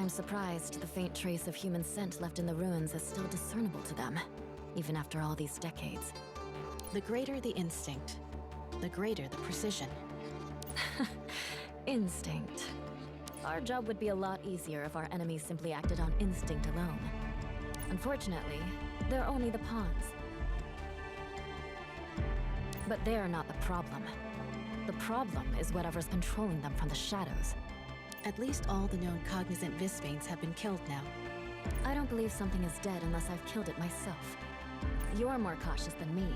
I'm surprised the faint trace of human scent left in the ruins is still discernible to them, even after all these decades. The greater the instinct, the greater the precision. Instinct. Our job would be a lot easier if our enemies simply acted on instinct alone. Unfortunately, they're only the pawns. But they're not the problem. The problem is whatever's controlling them from the shadows. At least all the known cognizant Vispanes have been killed now. I don't believe something is dead unless I've killed it myself. You're more cautious than me.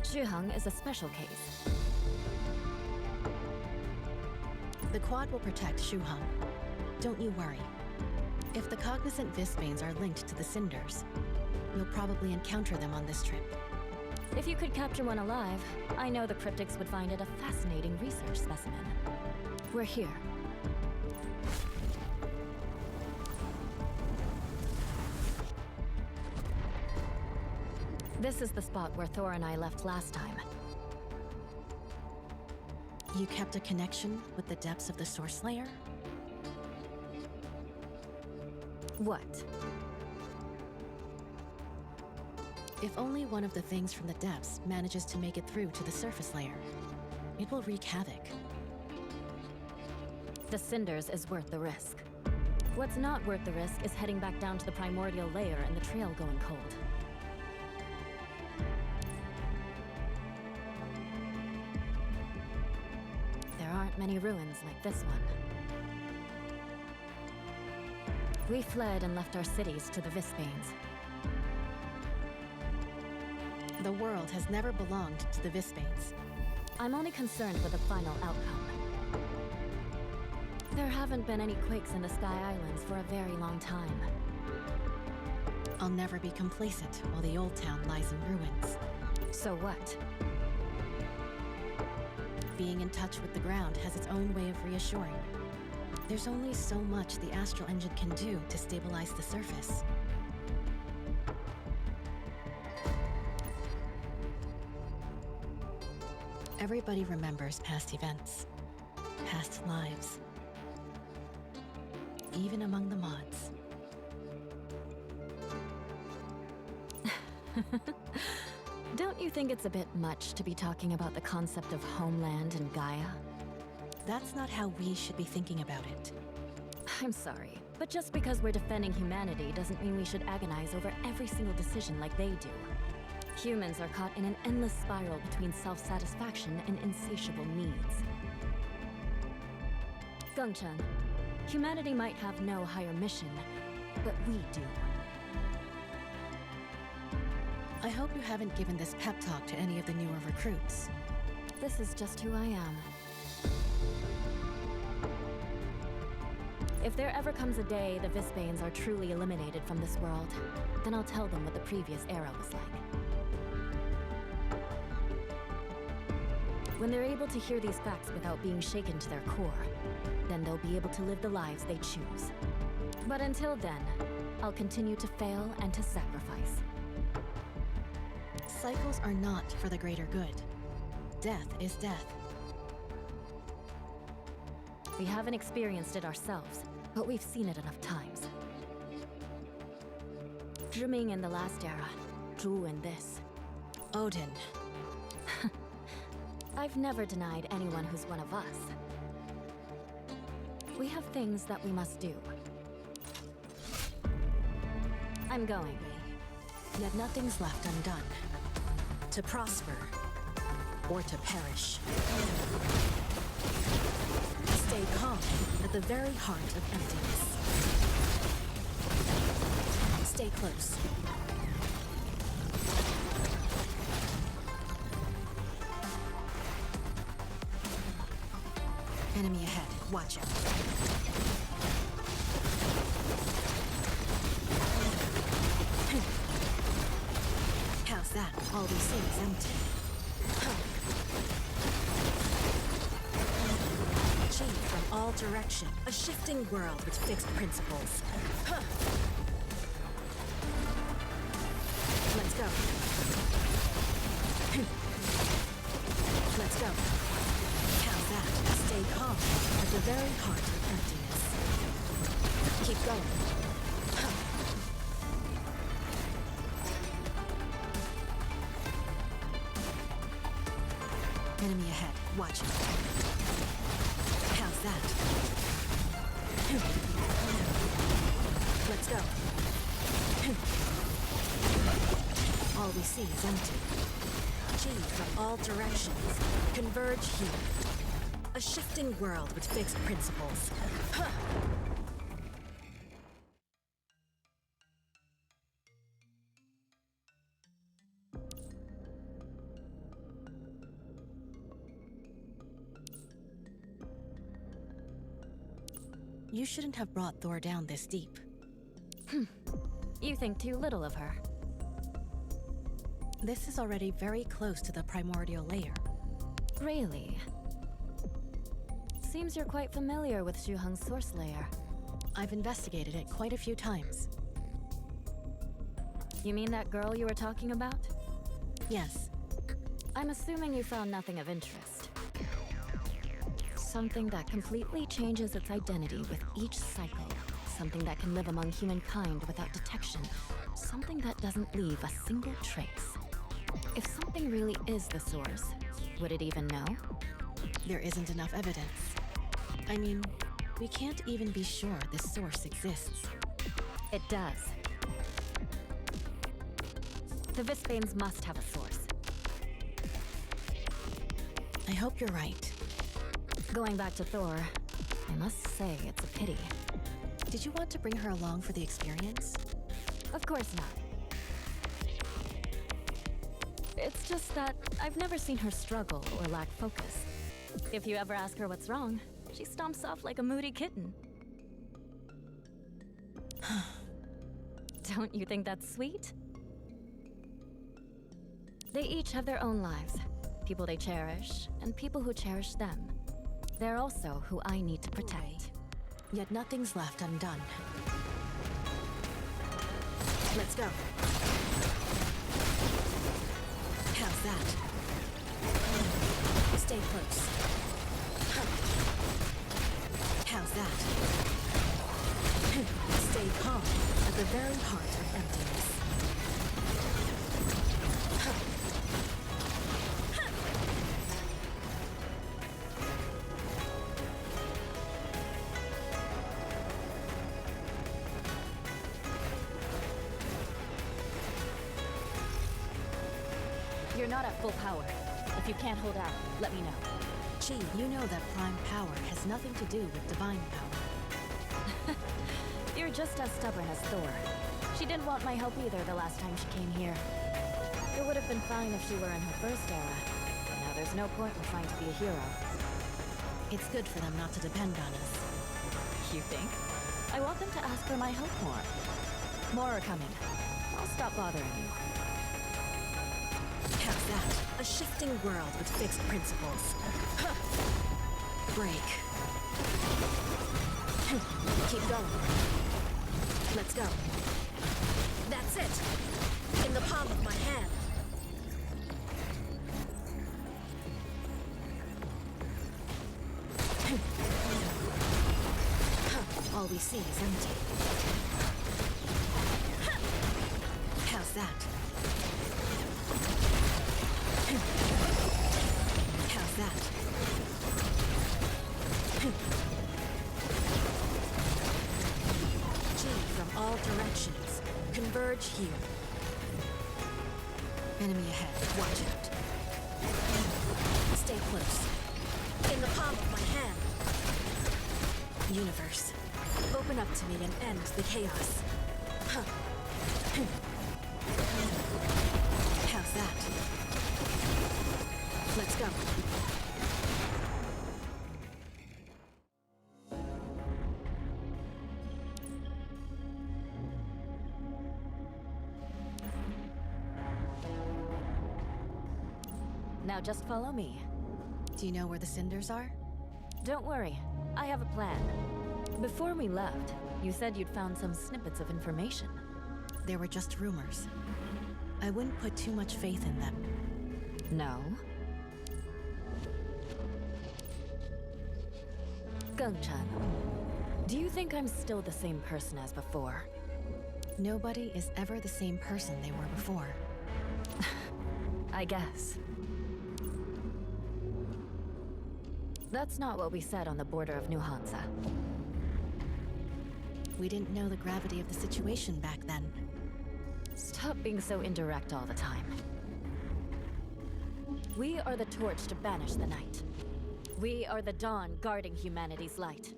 Zhuheng is a special case. The quad will protect Zhuheng. Don't you worry. If the cognizant Vispanes are linked to the cinders, you'll probably encounter them on this trip. If you could capture one alive, I know the cryptics would find it a fascinating research specimen. We're here. This is the spot where Thor and I left last time. You kept a connection with the depths of the Source Layer? What? If only one of the things from the depths manages to make it through to the surface layer, it will wreak havoc. The cinders is worth the risk. What's not worth the risk is heading back down to the primordial layer and the trail going cold. There aren't many ruins like this one. We fled and left our cities to the Vispanes. The world has never belonged to the Vispanes. I'm only concerned with the final outcome. There haven't been any quakes in the Sky Islands for a very long time. I'll never be complacent while the old town lies in ruins. So what? Being in touch with the ground has its own way of reassuring. There's only so much the astral engine can do to stabilize the surface. Everybody remembers past events, past lives, even among the mods. Don't you think it's a bit much to be talking about the concept of homeland and Gaia? That's not how we should be thinking about it. I'm sorry, but just because we're defending humanity doesn't mean we should agonize over every single decision like they do. Humans are caught in an endless spiral between self-satisfaction and insatiable needs. Gongchen, humanity might have no higher mission, but we do. I hope you haven't given this pep talk to any of the newer recruits. This is just who I am. If there ever comes a day the Vispanes are truly eliminated from this world, then I'll tell them what the previous era was like. When they're able to hear these facts without being shaken to their core, then they'll be able to live the lives they choose. But until then, I'll continue to fail and to sacrifice. Cycles are not for the greater good. Death is death. We haven't experienced it ourselves, but we've seen it enough times. Zhiming in the last era, Zhu in this. Odin. I've never denied anyone who's one of us. We have things that we must do. I'm going. Yet nothing's left undone. To prosper, or to perish. Stay calm at the very heart of emptiness. Stay close. Enemy ahead. Watch out. How's that? All we see is empty. Chi from all direction. A shifting world with fixed principles. Let's go. Let's go. How's How's that? Stay calm at the very heart of emptiness. Keep going. Enemy ahead. Watch it. How's that? Let's go. All we see is empty. Chi from all directions. Converge here. A shifting world with fixed principles. You shouldn't have brought Thor down this deep. You think too little of her. This is already very close to the primordial layer. Really? Seems you're quite familiar with Shuheng's source layer. I've investigated it quite a few times. You mean that girl you were talking about? Yes. I'm assuming you found nothing of interest. Something that completely changes its identity with each cycle. Something that can live among humankind without detection. Something that doesn't leave a single trace. If something really is the source, would it even know? There isn't enough evidence. I mean, we can't even be sure this source exists. It does. The Vispanes must have a source. I hope you're right. Going back to Thor, I must say it's a pity. Did you want to bring her along for the experience? Of course not. It's just that I've never seen her struggle or lack focus. If you ever ask her what's wrong, she stomps off like a moody kitten. Don't you think that's sweet? They each have their own lives. People they cherish, and people who cherish them. They're also who I need to protect. Yet nothing's left undone. Let's go. How's that? Stay close. How's that? Stay calm at the very heart of emptiness. You're not at full power. If you can't hold out, let me know. Chi, you know that prime power has nothing to do with divine power. You're just as stubborn as Thor. She didn't want my help either the last time she came here. It would have been fine if she were in her first era. But now there's no point in trying to be a hero. It's good for them not to depend on us. You think? I want them to ask for my help more. More are coming. I'll stop bothering you. How's that? A shifting world with fixed principles. Break. Keep going. Let's go. That's it! In the palm of my hand. All we see is empty. How's that? How's that? Chi from all directions. Converge here. Enemy ahead. Watch out. Stay close. In the palm of my hand. Universe, open up to me and end the chaos. How's that? Let's go. Now just follow me. Do you know where the cinders are? Don't worry, I have a plan. Before we left, you said you'd found some snippets of information. They were just rumors. I wouldn't put too much faith in them. No? Gongchan, do you think I'm still the same person as before? Nobody is ever the same person they were before. I guess. That's not what we said on the border of New Hansa. We didn't know the gravity of the situation back then. Stop being so indirect all the time. We are the torch to banish the night. We are the dawn guarding humanity's light.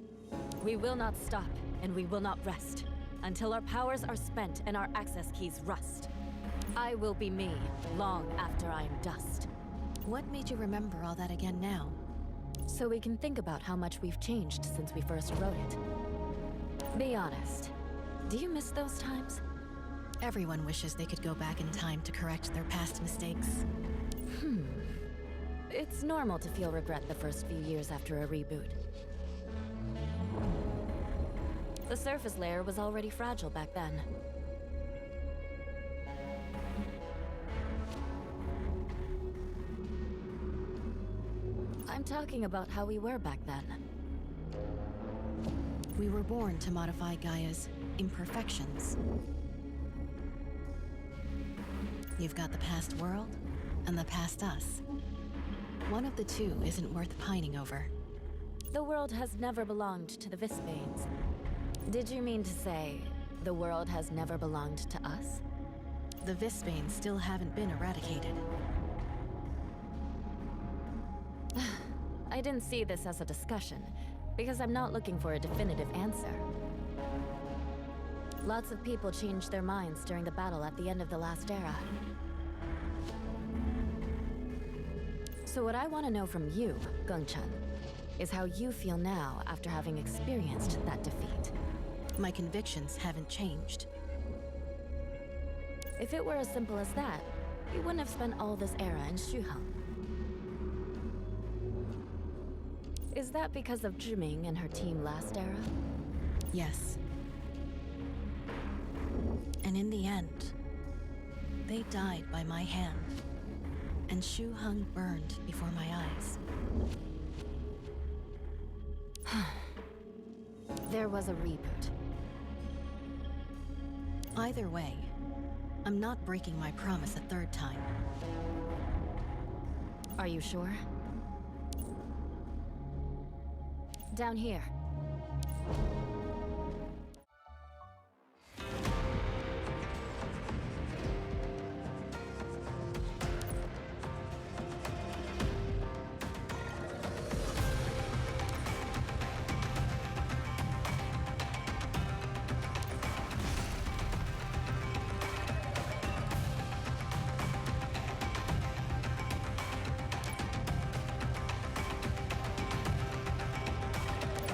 We will not stop, and we will not rest, until our powers are spent and our access keys rust. I will be me, long after I am dust. What made you remember all that again now? So we can think about how much we've changed since we first wrote it. Be honest, do you miss those times? Everyone wishes they could go back in time to correct their past mistakes. It's normal to feel regret the first few years after a reboot. The surface layer was already fragile back then. I'm talking about how we were back then. We were born to modify Gaia's imperfections. You've got the past world and the past us. One of the two isn't worth pining over. The world has never belonged to the Vispanes. Did you mean to say the world has never belonged to us? The Vispanes still haven't been eradicated. I didn't see this as a discussion, because I'm not looking for a definitive answer. Lots of people changed their minds during the battle at the end of the last era. So what I want to know from you, Gongchan, is how you feel now after having experienced that defeat. My convictions haven't changed. If it were as simple as that, you wouldn't have spent all this era in Shuheng. Is that because of Zhiming and her team last era? Yes. And in the end, they died by my hand, and Shuheng burned before my eyes. There was a reboot. Either way, I'm not breaking my promise a third time. Are you sure? Down here.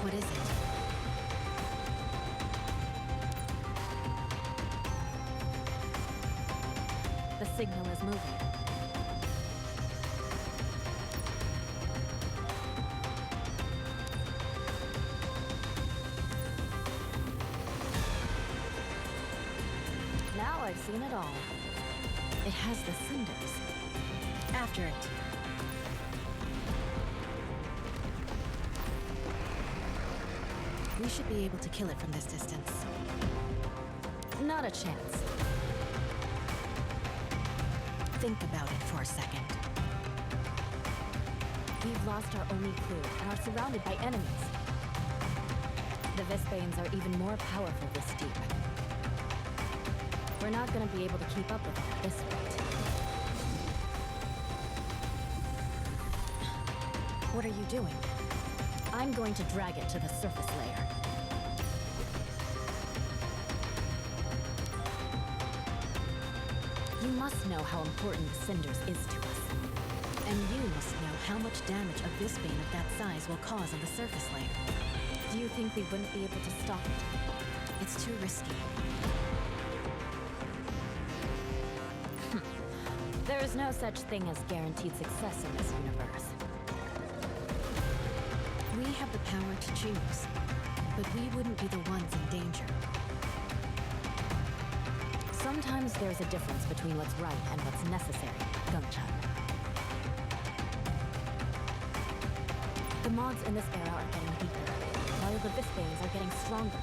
What is it? The signal is moving. Now I've seen it all. It has the cinders. After it. We should be able to kill it from this distance. Not a chance. Think about it for a second. We've lost our only clue and are surrounded by enemies. The Vispanes are even more powerful this deep. We're not gonna be able to keep up with them at this rate. What are you doing? I'm going to drag it to the surface layer. You must know how important Cinders is to us. And you must know how much damage a Visbane of that size will cause on the surface layer. Do you think we wouldn't be able to stop it? It's too risky. There is no such thing as guaranteed success in this universe. We have the power to choose, but we wouldn't be the ones in danger. Sometimes there's a difference between what's right and what's necessary, Gongchan. The mods in this era are getting weaker. the Vispanes are getting stronger.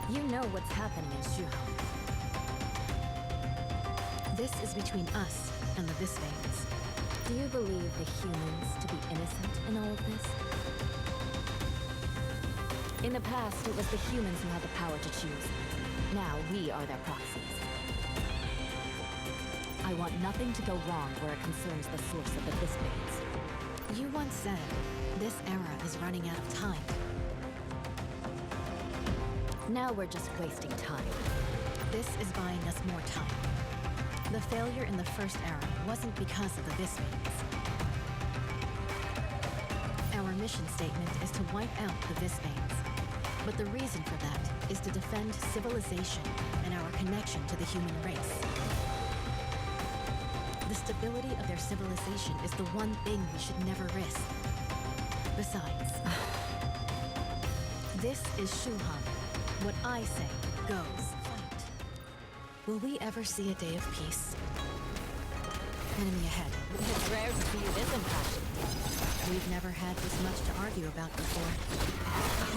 You know what's happening in Shuham. This is between us and the Vispanes. Do you believe the humans to be innocent in all of this? In the past, it was the humans who had the power to choose. Now we are their proxies. I want nothing to go wrong where it concerns the source of the Vispanes. You once said, this era is running out of time. Now we're just wasting time. This is buying us more time. The failure in the first era wasn't because of the Vispanes. Our mission statement is to wipe out the Vispanes. But the reason for that is to defend civilization and our connection to the human race. The stability of their civilization is the one thing we should never risk. Besides, this is Shuham. What I say goes. Fight. Will we ever see a day of peace? Enemy ahead. It's rare to see you this impassioned. We've never had this much to argue about before.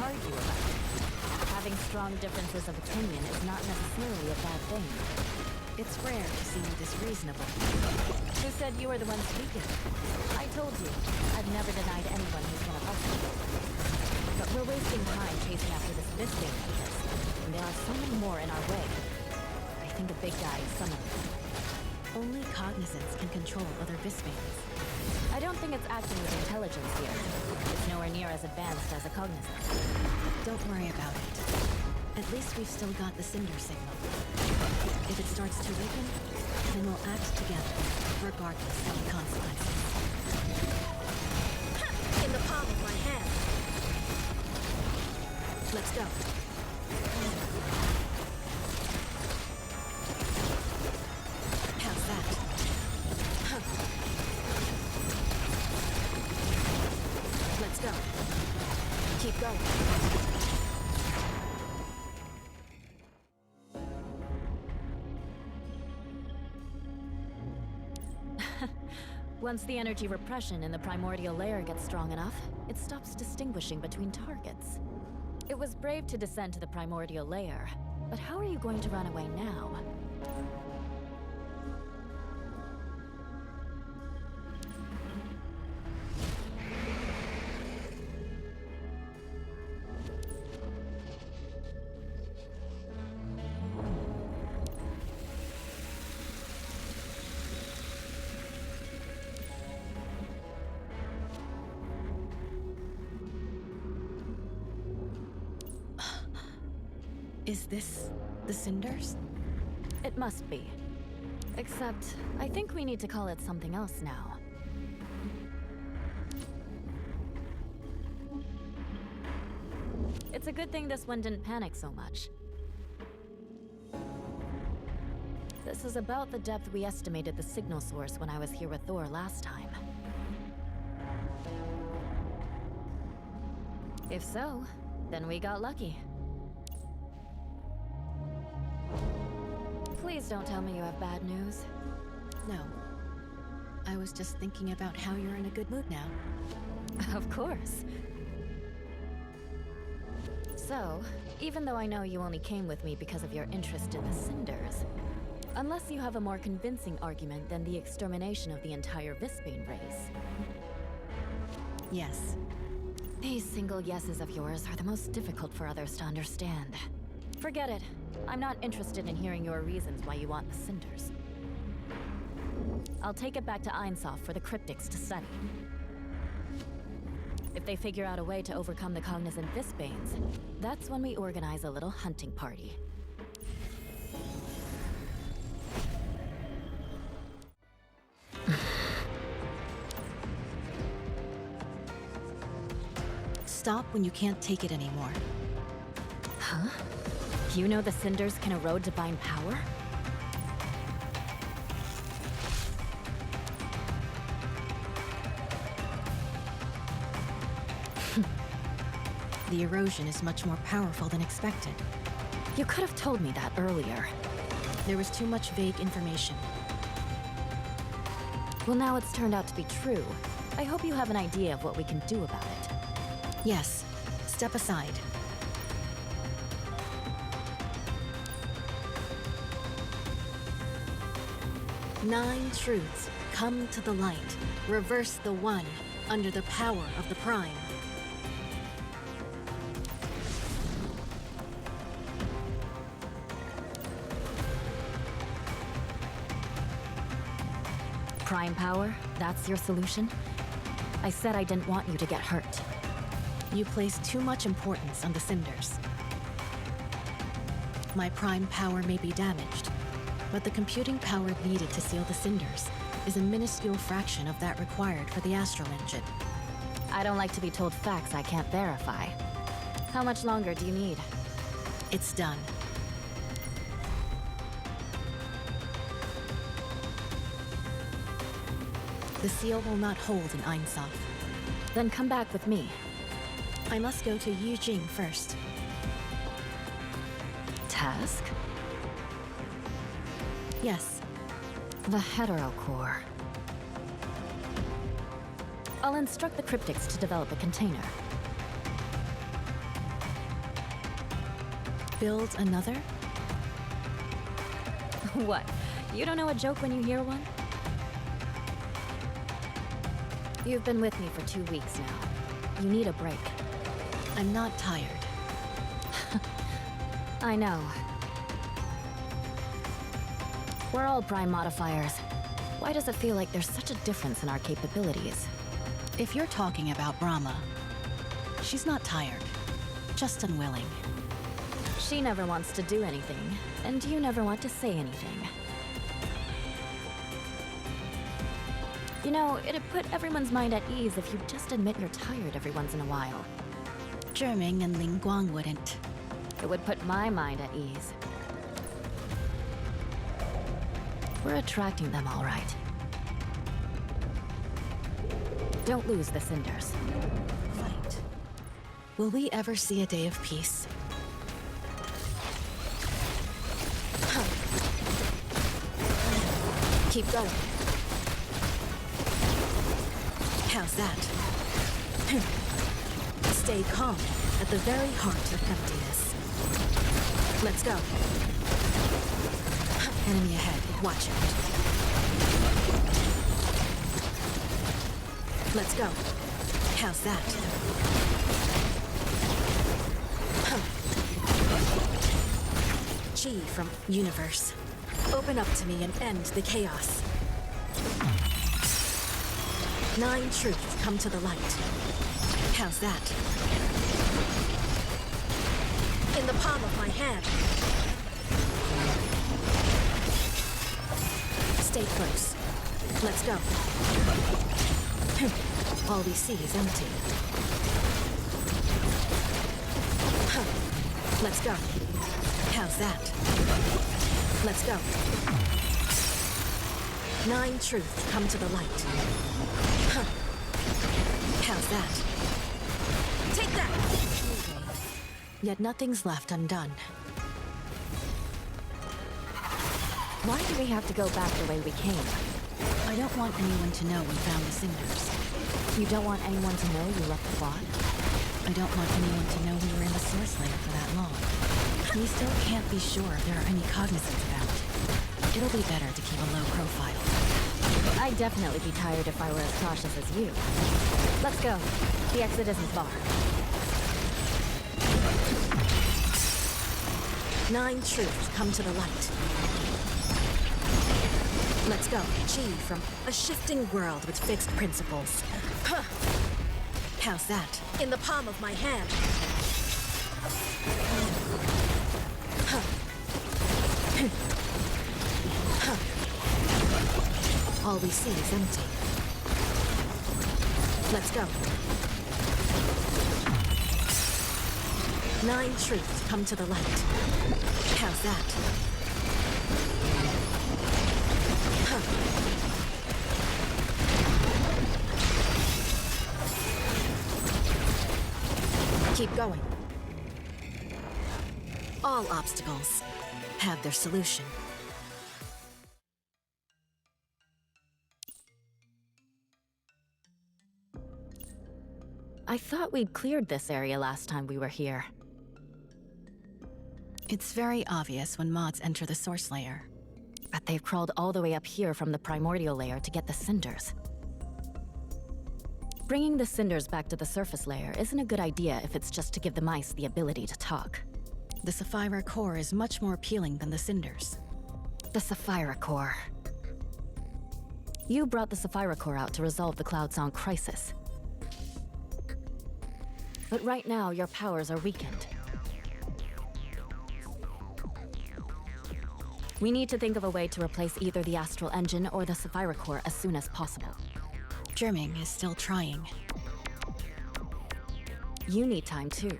Argue about it. Having strong differences of opinion is not necessarily a bad thing. It's rare to see you this reasonable. Who said you were the one speaking? I told you, I've never denied anyone who's been a husband. But we're wasting time chasing after this Visbane like this, and there are so many more in our way. I think the big guy is some of them. Only cognizance can control other Vispanes. I don't think it's acting with intelligence here. It's nowhere near as advanced as a cognizant. Don't worry about it. At least we've still got the Cinder signal. If it starts to weaken, then we'll act together, regardless of the consequences. In the palm of my hand. Let's go. How's that? Let's go. Keep going. Once the energy repression in the primordial layer gets strong enough, it stops distinguishing between targets. It was brave to descend to the primordial layer, but how are you going to run away now? Is this the Cinders? It must be. Except, I think we need to call it something else now. It's a good thing this one didn't panic so much. This is about the depth we estimated the signal source when I was here with Thor last time. If so, then we got lucky. Please don't tell me you have bad news. No. I was just thinking about how you're in a good mood now. Of course. So, even though I know you only came with me because of your interest in the Cinders, unless you have a more convincing argument than the extermination of the entire Visbane race. Yes. These single yeses of yours are the most difficult for others to understand. Forget it. I'm not interested in hearing your reasons why you want the Cinders. I'll take it back to Einsoft for the cryptics to study. If they figure out a way to overcome the cognizant Visbanes, that's when we organize a little hunting party. Stop when you can't take it anymore. Huh? You know the Cinders can erode divine power? The erosion is much more powerful than expected. You could have told me that earlier. There was too much vague information. Well, now it's turned out to be true. I hope you have an idea of what we can do about it. Yes, Step aside. Nine truths come to the light. Reverse the one under the power of the Prime. Prime power? That's your solution? I said I didn't want you to get hurt. You place too much importance on the cinders. My prime power may be damaged, but the computing power needed to seal the cinders is a minuscule fraction of that required for the astral engine. I don't like to be told facts I can't verify. How much longer do you need? It's done. The seal will not hold in Einsof. Then come back with me. I must go to Yujing first. Task? Yes. The hetero core. I'll instruct the cryptics to develop a container. Build another? What? You don't know a joke when you hear one? You've been with me for 2 weeks now. You need a break. I'm not tired. I know. We're all prime modifiers. Why does it feel like there's such a difference in our capabilities? If you're talking about Brahma, she's not tired, just unwilling. She never wants to do anything, and you never want to say anything. You know, it'd put everyone's mind at ease if you just admit you're tired every once in a while. Zhiming and Ling Guang wouldn't. It would put my mind at ease. We're attracting them all right. Don't lose the cinders. Fight. Will we ever see a day of peace? Keep going. How's that? Stay calm at the very heart of emptiness. Let's go. Enemy ahead. Watch out. Let's go. How's that? Chi from Universe. Open up to me and end the chaos. 9 truths come to the light. How's that? In the palm of my hand. Stay close. Let's go. All we see is empty. Let's go. How's that? Let's go. 9 truths come to the light. How's that? Take that! Yet nothing's left undone. Why do we have to go back the way we came? I don't want anyone to know we found the cinders. You don't want anyone to know you left the plot? I don't want anyone to know we were in the Source Layer for that long. We still can't be sure there are any cognizants about. It'll be better to keep a low profile. I'd definitely be tired if I were as cautious as you. Let's go. The exit isn't far. 9 truths come to the light. Let's go. Chi from a shifting world with fixed principles. How's that? In the palm of my hand. All we see is empty. Let's go. 9 truths come to the light. How's that? Keep going. All obstacles have their solution. I thought we'd cleared this area last time we were here. It's very obvious when mods enter the source layer. But they've crawled all the way up here from the primordial layer to get the cinders. Bringing the cinders back to the surface layer isn't a good idea if it's just to give the mice the ability to talk. The Sapphire core is much more appealing than the cinders. The Sapphire core. You brought the Sapphire core out to resolve the Cloud Song crisis. But right now, your powers are weakened. We need to think of a way to replace either the Astral Engine or the Sapphire core as soon as possible. Jerming is still trying. You need time too.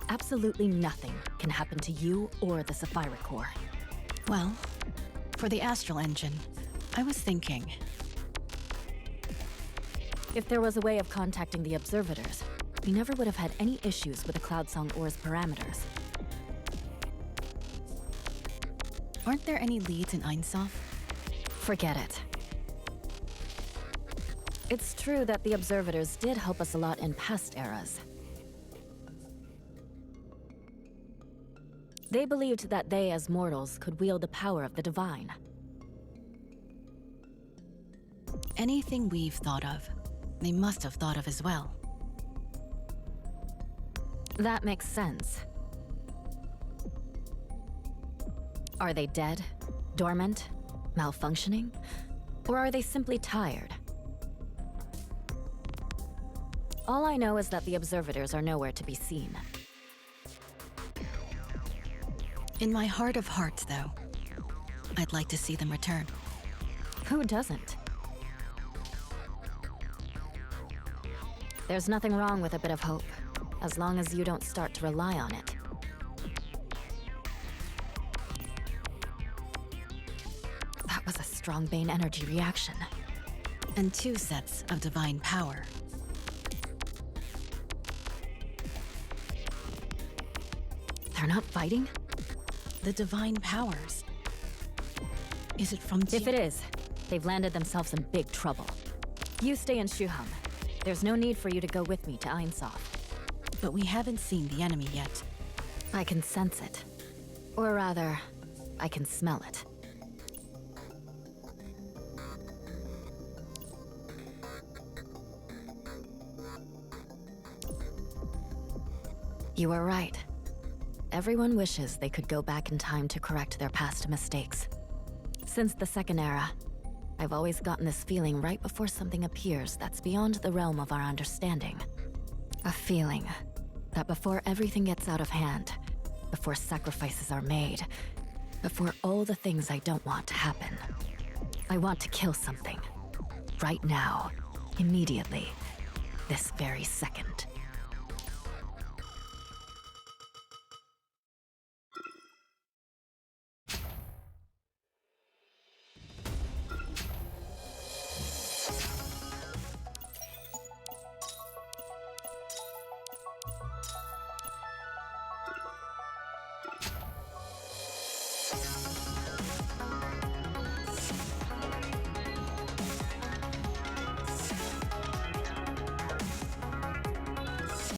Absolutely nothing can happen to you or the Sapphire core. Well, for the Astral Engine, I was thinking... If there was a way of contacting the Observators, we never would have had any issues with the Cloud Song ore's parameters. Aren't there any leads in Einsof? Forget it. It's true that the Observators did help us a lot in past eras. They believed that they, as mortals, could wield the power of the divine. Anything we've thought of, they must have thought of as well. That makes sense. Are they dead? Dormant? Malfunctioning? Or are they simply tired? All I know is that the Observators are nowhere to be seen. In my heart of hearts, though, I'd like to see them return. Who doesn't? There's nothing wrong with a bit of hope, as long as you don't start to rely on it. That was a strong Bane energy reaction. And 2 sets of divine power. They're not fighting? The divine powers. Is it from If it is, they've landed themselves in big trouble. You stay in Shuham. There's no need for you to go with me to Einsof. But we haven't seen the enemy yet. I can sense it. Or rather, I can smell it. You are right. Everyone wishes they could go back in time to correct their past mistakes. Since the Second Era, I've always gotten this feeling right before something appears that's beyond the realm of our understanding. A feeling that before everything gets out of hand, before sacrifices are made, before all the things I don't want to happen, I want to kill something. Right now. Immediately. This very second.